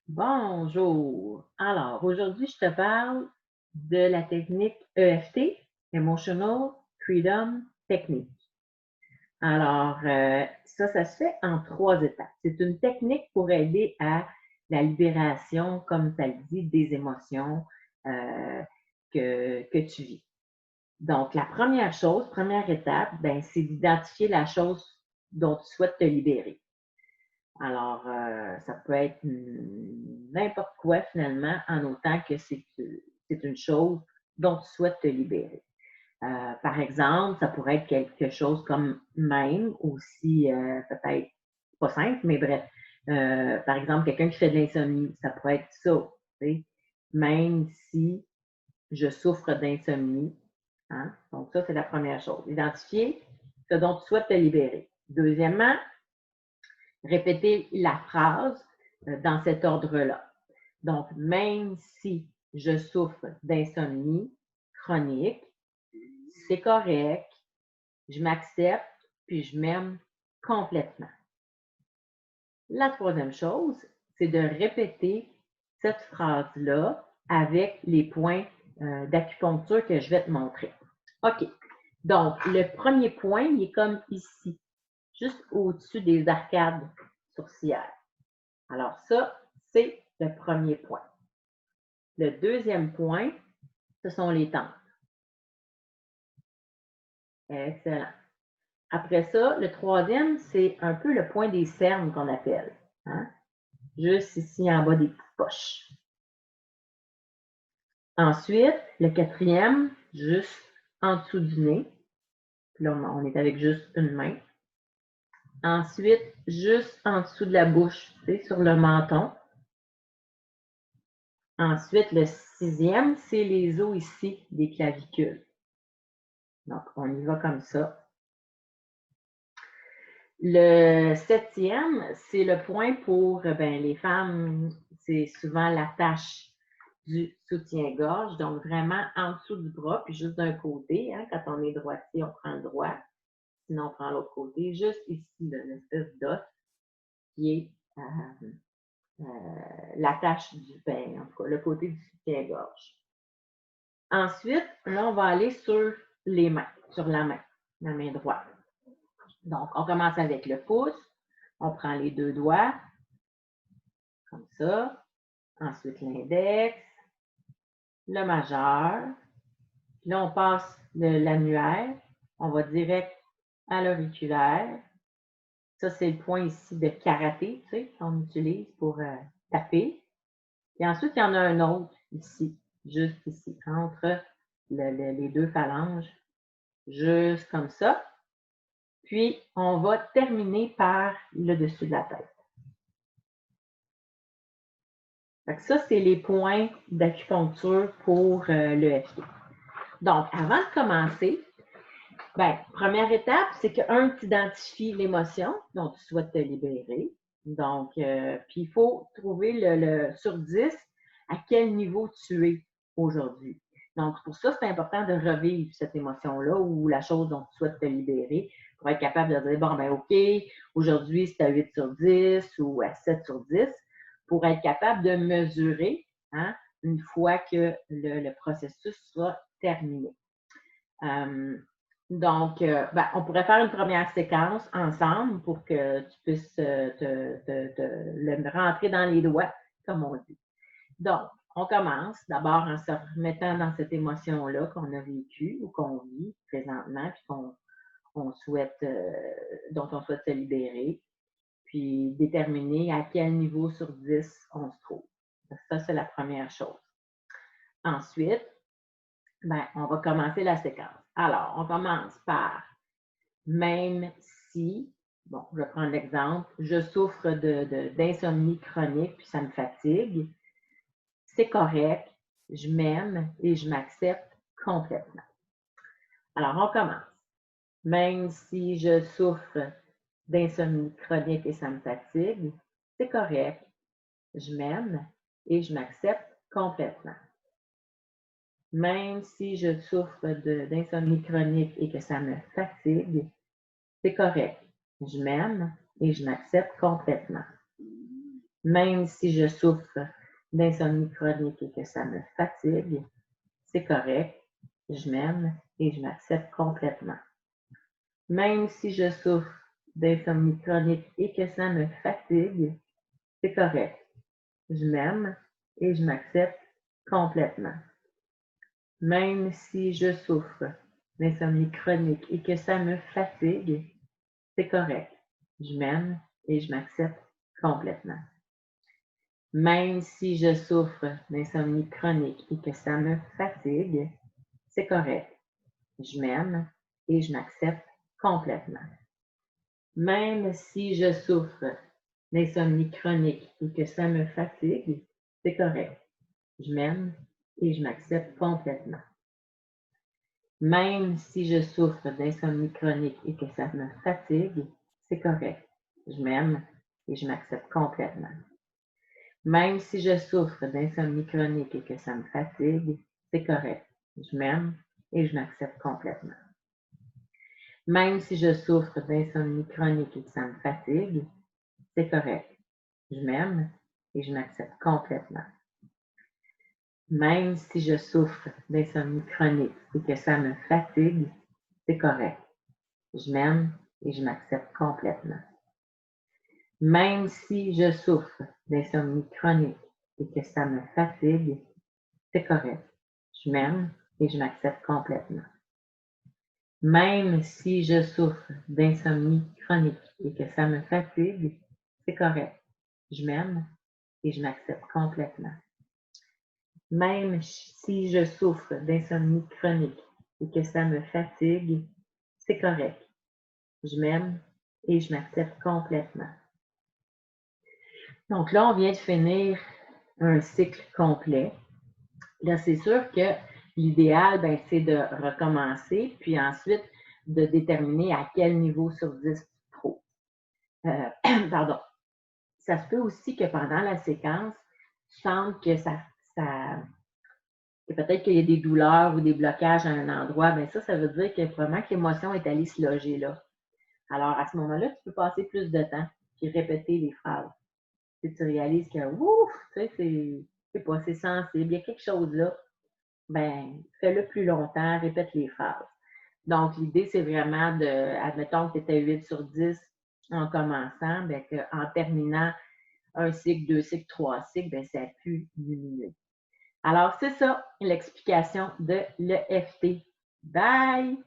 Bonjour. Alors, aujourd'hui, je te parle de la technique EFT, Emotional Freedom Technique. Alors, ça se fait en 3 étapes. C'est une technique pour aider à la libération, comme ça le dit, des émotions euh, que tu vis. Donc, la première chose, première étape, ben, c'est d'identifier la chose dont tu souhaites te libérer. Alors, ça peut être n'importe quoi finalement, en autant que c'est une chose dont tu souhaites te libérer. Par exemple, ça pourrait être quelque chose comme même, aussi peut-être pas simple, mais bref. Par exemple, quelqu'un qui fait de l'insomnie, ça pourrait être ça. Tu sais. Même si je souffre d'insomnie, hein? Donc ça, c'est la première chose. Identifier ce dont tu souhaites te libérer. Deuxièmement, répéter la phrase dans cet ordre-là. Donc, même si je souffre d'insomnie chronique, c'est correct, je m'accepte, puis je m'aime complètement. La troisième chose, c'est de répéter cette phrase-là avec les points d'acupuncture que je vais te montrer. OK. Donc, le premier point, il est comme ici, juste au-dessus des arcades sourcilières. Alors ça, c'est le premier point. Le deuxième point, ce sont les tempes. Excellent. Après ça, le troisième, c'est un peu le point des cernes qu'on appelle. Hein? Juste ici en bas des petites poches. Ensuite, le quatrième, juste en dessous du nez. Puis là, on est avec juste une main. Ensuite, juste en dessous de la bouche, sur le menton. Ensuite, le sixième, c'est les os ici des clavicules. Donc, on y va comme ça. Le septième, c'est le point pour les femmes, c'est souvent la tâche du soutien-gorge, donc vraiment en dessous du bras, puis juste d'un côté. Hein, quand on est droitier, on prend le droit, sinon on prend l'autre côté, juste ici, l'espèce d'os qui est la tâche du en tout cas, le côté du soutien-gorge. Ensuite, là, on va aller sur les mains, sur la main droite. Donc, on commence avec le pouce, on prend les deux doigts, comme ça. Ensuite, l'index, le majeur. Là, on passe l'annuaire. On va direct à l'auriculaire. Ça, c'est le point ici de karaté, tu sais, qu'on utilise pour taper. Et ensuite, il y en a un autre ici, juste ici, entre les deux phalanges, juste comme ça. Puis, on va terminer par le dessus de la tête. Ça, c'est les points d'acupuncture pour l'EFT. Donc, avant de commencer, première étape, c'est que, tu identifies l'émotion dont tu souhaites te libérer. Donc, puis il faut trouver sur 10 à quel niveau tu es aujourd'hui. Donc, pour ça, c'est important de revivre cette émotion-là ou la chose dont tu souhaites te libérer pour être capable de dire, bon, OK, aujourd'hui, c'est à 8 sur 10 ou à 7 sur 10 pour être capable de mesurer hein, une fois que le processus sera terminé. Donc, on pourrait faire une première séquence ensemble pour que tu puisses le rentrer dans les doigts, comme on dit. Donc, on commence d'abord en se remettant dans cette émotion-là qu'on a vécue ou qu'on vit présentement, puis dont on souhaite se libérer, puis déterminer à quel niveau sur 10 on se trouve. Ça, c'est la première chose. Ensuite, on va commencer la séquence. Alors, on commence par même si, je vais prendre l'exemple, je souffre d'insomnie chronique puis ça me fatigue, c'est correct, je m'aime et je m'accepte complètement. Alors, on commence. Même si je souffre d'insomnie chronique et ça me fatigue, c'est correct, je m'aime et je m'accepte complètement. Même si je souffre d'insomnie chronique et que ça me fatigue, c'est correct. Je m'aime et je m'accepte complètement. Même si je souffre d'insomnie chronique et que ça me fatigue, c'est correct. Je m'aime et je m'accepte complètement. Même si je souffre d'insomnie chronique et que ça me fatigue, c'est correct. Je m'aime et je m'accepte complètement. Même si je souffre d'insomnie chronique et que ça me fatigue, c'est correct. Je m'aime et je m'accepte complètement. Même si je souffre d'insomnie chronique et que ça me fatigue, c'est correct. Je m'aime et je m'accepte complètement. Même si je souffre d'insomnie chronique et que ça me fatigue, c'est correct. Je m'aime et je m'accepte complètement. Même si je souffre d'insomnie chronique et que ça me fatigue, c'est correct. Je m'aime et je m'accepte complètement. Même si je souffre d'insomnie chronique et que ça me fatigue, c'est correct. Je m'aime et je m'accepte complètement. Même si je souffre d'insomnie chronique et que ça me fatigue, c'est correct. Je m'aime et je m'accepte complètement. Même si je souffre d'insomnie chronique et que ça me fatigue, c'est correct. Je m'aime et je m'accepte complètement. Même si je souffre d'insomnie chronique et que ça me fatigue, c'est correct. Je m'aime et je m'accepte complètement. Même si je souffre d'insomnie chronique et que ça me fatigue, c'est correct. Je m'aime et je m'accepte complètement. Même si je souffre d'insomnie chronique et que ça me fatigue, c'est correct. Je m'aime et je m'accepte complètement. Donc là, on vient de finir un cycle complet. Là, c'est sûr que l'idéal, c'est de recommencer, puis ensuite de déterminer à quel niveau sur 10 tu te trouves. Pardon. Ça se peut aussi que pendant la séquence, tu sentes que que peut-être qu'il y a des douleurs ou des blocages à un endroit. Ça veut dire que probablement que l'émotion est allée se loger là. Alors, à ce moment-là, tu peux passer plus de temps puis répéter les phrases. Si tu réalises que, ouf, tu sais, c'est pas assez sensible, il y a quelque chose là, fais-le plus longtemps, répète les phrases. Donc, l'idée, c'est vraiment admettons que tu étais 8 sur 10 en commençant, qu'en terminant un cycle, 2 cycles, 3 cycles, ça a pu diminuer. Alors, c'est ça l'explication de l'EFT. Bye!